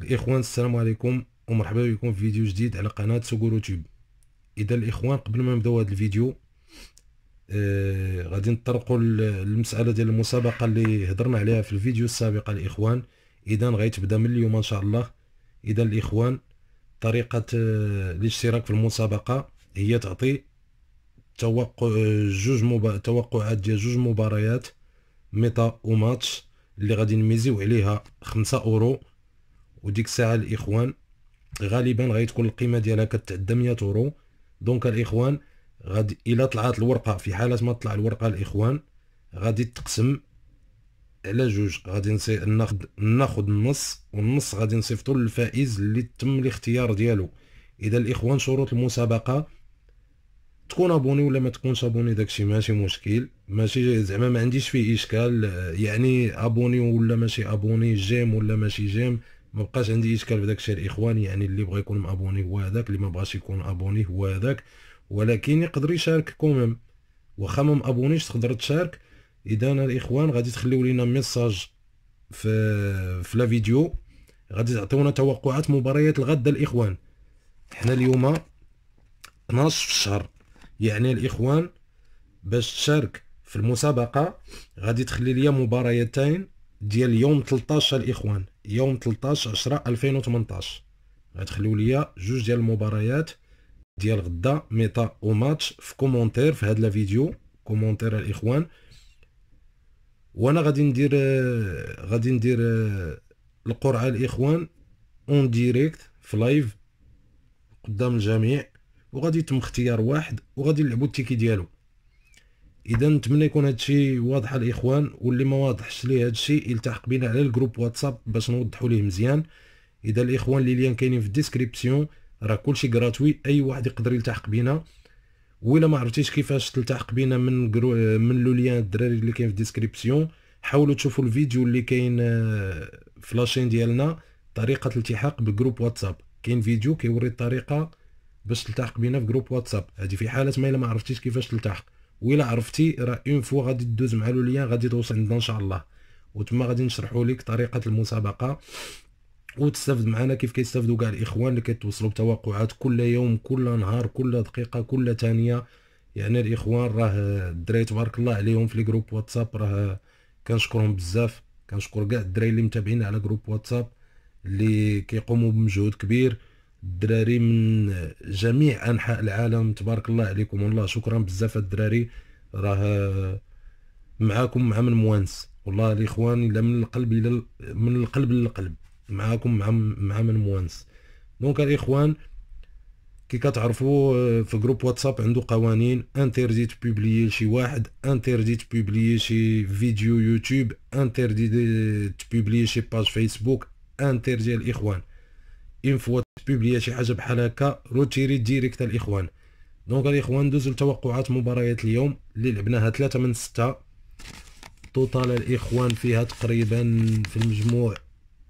الإخوان السلام عليكم ومرحبا بكم في فيديو جديد على قناة سوغورو تيوب. إذا الإخوان قبل ما نبداو هذا الفيديو غادي نطرقوا للمسألة ديال المسابقة اللي هضرنا عليها في الفيديو السابق الإخوان. إذا غيتبدا من اليوم إن شاء الله. إذا الإخوان طريقة الاشتراك في المسابقة هي تعطي توقعات ديال جوج مباريات ميتا وماتش اللي غادي نميزيو عليها 5 أورو. وديك الساعة الإخوان غالبا غتكون القيمة ديالها كتعدى 100 أورو. دونك الإخوان غادي إلا طلعت الورقة، في حالة ما طلع الورقة الإخوان غادي تقسم على جوج، غادي ناخد النص، والنص غادي نصيفطو للفائز اللي تم الاختيار ديالو. إذا الإخوان شروط المسابقة تكون ابوني ولا ما تكونش ابوني، داكشي ماشي مشكل، ماشي زعما ما عنديش فيه اشكال، يعني ابوني ولا ماشي ابوني، جيم ولا ماشي جيم، ما بقاش عندي اشكال في داكشي الاخوان. يعني اللي بغى يكون مابوني هو هذاك، اللي ما بغاش يكون ابوني هو هذاك، ولكن يقدر يشارك كوميم واخا ما ابونيش تقدر تشارك. اذا الاخوان غادي تخليو لينا ميساج في لا فيديو، غادي تعطيونا توقعات مباريات الغد الاخوان. حنا اليوم 12 في الشهر، يعني الاخوان باش تشارك في المسابقة غادي تخلي ليا مباريتين ديال يوم 13 الاخوان، يوم 13/10/2018 غتخليو ليا جوج ديال المباريات ديال غدا ميتا وماتش في كومونتير في هذا الفيديو، كومونتير الاخوان. وانا غادي ندير القرعة الاخوان اون ديريكت في لايف قدام الجميع، وغادي يتم اختيار واحد وغادي نلعبوا التيكي ديالو. اذا نتمنى يكون هادشي واضح الاخوان، واللي ما واضحش ليه هادشي يلتحق بينا على الجروب واتساب باش نوضحوا ليه مزيان. اذا الاخوان اللي لين كاينين في الديسكريبسيون، راه كلشي غراتوي، اي واحد يقدر يلتحق بينا. وإلا ما عرفتيش كيفاش تلتحق بينا من لو ليان الدراري اللي كاين في الديسكريبسيون، حاولوا تشوفوا الفيديو اللي كاين في لاشين ديالنا، طريقه الالتحاق بالجروب واتساب. كاين فيديو كيوري الطريقه باش تلتحق بينا في جروب واتساب. هذه في حاله ما الا ما عرفتيش كيفاش تلتحق، وإلا عرفتي راه اون فوا غادي تدوز مع لو ليان غادي توصل عندنا ان شاء الله، وتما غادي نشرحوا لك طريقه المسابقه وتستافد معنا كيف كيستافدوا كاع الاخوان اللي كيتوصلوا بتوقعات كل يوم، كل نهار، كل دقيقه، كل ثانيه. يعني الاخوان راه الدراري تبارك الله عليهم في الجروب واتساب، راه كنشكرهم بزاف. كنشكر كاع الدراري اللي متابعين على جروب واتساب اللي كيقوموا بمجهود كبير، الدراري من جميع انحاء العالم، تبارك الله عليكم والله شكرا بزاف. الدراري راه معاكم مع من موانس، والله الاخوان الا من القلب من القلب للقلب معاكم مع من موانس. دونك الاخوان كي كتعرفوا في جروب واتساب عنده قوانين، انتردي تبوبليي شي واحد، انتردي تبوبليي شي فيديو يوتيوب، انتردي تبوبليي شي باج فيسبوك، انتردي الاخوان اون فوا تبوبليي شي حاجه بحال هكا روتيري ديريكت الاخوان. دونك الاخوان ندوزو لتوقعات مباريات اليوم اللي لعبناها 3 من 6 توتال الاخوان، فيها تقريبا في المجموع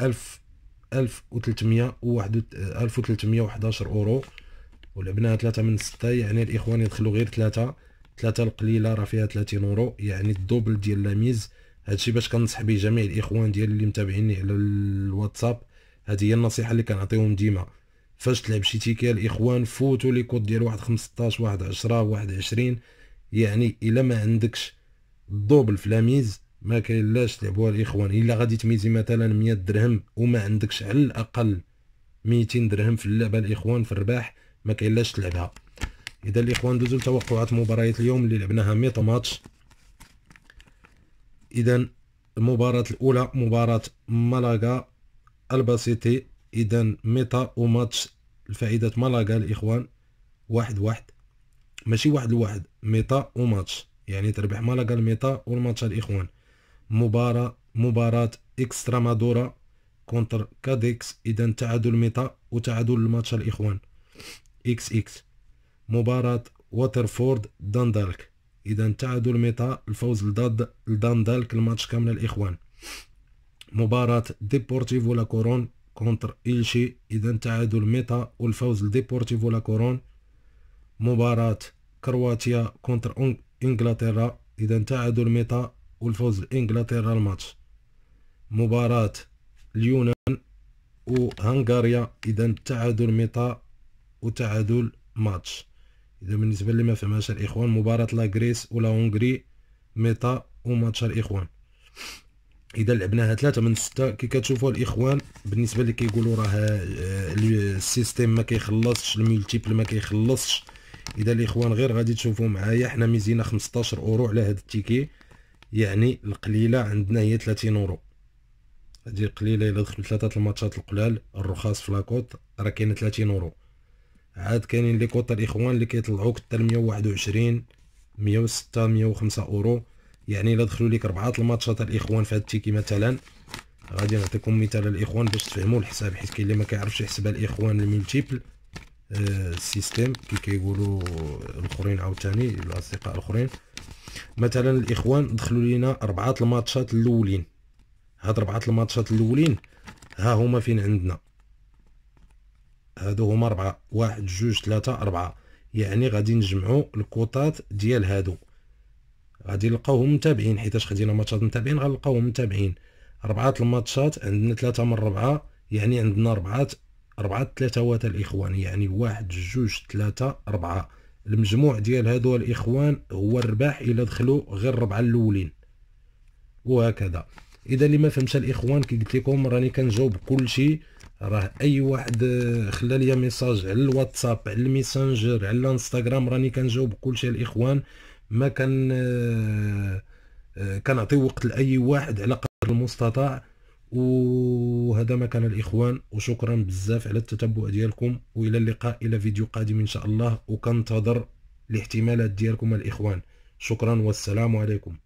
1311 اورو، ولعبناها 3 من 6. يعني الاخوان يدخلوا غير 3 القليله راه فيها 30 اورو، يعني الدوبل ديال لاميز. هادشي باش كنصح به جميع الاخوان ديال اللي متابعيني على الواتساب. هذه هي النصيحه اللي كنعطيهم ديما، فاش تلعب شي تيكي الاخوان فوتوا لي كود ديال 1.15 1.10 1.20. يعني الا ما عندكش الدوبل في لاميز ما كاينلاش تلعبوها الاخوان. الا غادي تميزي مثلا 100 درهم وما عندكش على الاقل 200 درهم في اللعبه الاخوان في الرباح، ما كاينلاش تلعبها. اذا الاخوان ندوزو لتوقعات مباريات اليوم اللي لعبناها ميتا ماتش. اذا المباراه الاولى مباراه مالاغا الباسيتي. اذا ميتا وماتش الفائده مالاغا الاخوان 1-1، ماشي 1-1، ميتا وماتش يعني تربح مالاغا الميتا والماتش الاخوان. مباراة اكسترامادورا كونتر كاديكس، اذا تعادل ميتا وتعادل الماتش الاخوان اكس. مباراة واترفورد داندالك، اذا تعادل ميتا الفوز لداندالك الماتش كامل الاخوان. مباراة ديبورتيفو لا كورون كونتر إلشي، اذا تعادل ميتا والفوز لديبورتيفو لا كورون. مباراة كرواتيا كونتر انجلترا، اذا تعادل ميتا والفوز لانجلترا الماتش. مباراة اليونان وهنغاريا. اذا تعادل ميطا وتعادل ماتش. اذا بالنسبه اللي ما فهمهاش الاخوان، مباراه لا غريس ولا هونغري، ميطا وماتش الاخوان. اذا لعبناها 3 من 6 كي كتشوفوا الاخوان، بالنسبه اللي كيقولوا راه السيستيم ما كيخلصش، الملتيبل ما كيخلصش. اذا الاخوان غير غادي تشوفوا معايا، حنا ميزينا 15 اورو على هذا التيكي، يعني القليله عندنا هي 30 اورو. هذه قليله. الا دخلوا 3 الماتشات القلال الرخاص في لاكوط راه كاين 30 اورو. عاد كاينين لي كوط الاخوان اللي كيطلعوك حتى 121 106 105 اورو. يعني الا دخلوا لك 4 الماتشات الاخوان في هذا التيكي مثلا، غادي نعطيكم مثال الاخوان باش تفهموا الحساب، حيت كاين اللي ما كيعرفش يحسبها الاخوان الملتيبل السيستيم كي كيقولوا الاخرين عاوتاني الاصدقاء الاخرين. مثلا الاخوان دخلوا لينا 4 الماتشات الاولين، هاد 4 الماتشات الاولين ها هما فين عندنا، هادو هما 4 1 2 3 4. يعني غادي نجمعوا الكوطات ديال هادو، غادي نلقاوهم متابعين، حيتاش خدينا ماتشات متابعين غنلقاوهم متابعين. 4 الماتشات عندنا 3 من 4، يعني عندنا 4 3 الاخوان، يعني 1 2 3 4. المجموع ديال هادو الاخوان هو الرباح الا دخلوا غير 4 الاولين، وهكذا. اذا اللي ما فهمش الاخوان كي قلت لكم راني كنجاوب كل شيء. راه اي واحد خلى لي ميساج على الواتساب على الميسنجر على الانستغرام راني كنجاوب كل شيء الاخوان. ما كنعطي وقت لاي واحد على قدر المستطاع. وهذا ما كان الاخوان، وشكرا بزاف على التتبع ديالكم، والى اللقاء الى فيديو قادم ان شاء الله، وكنتظر الاحتمالات ديالكم الاخوان. شكرا والسلام عليكم.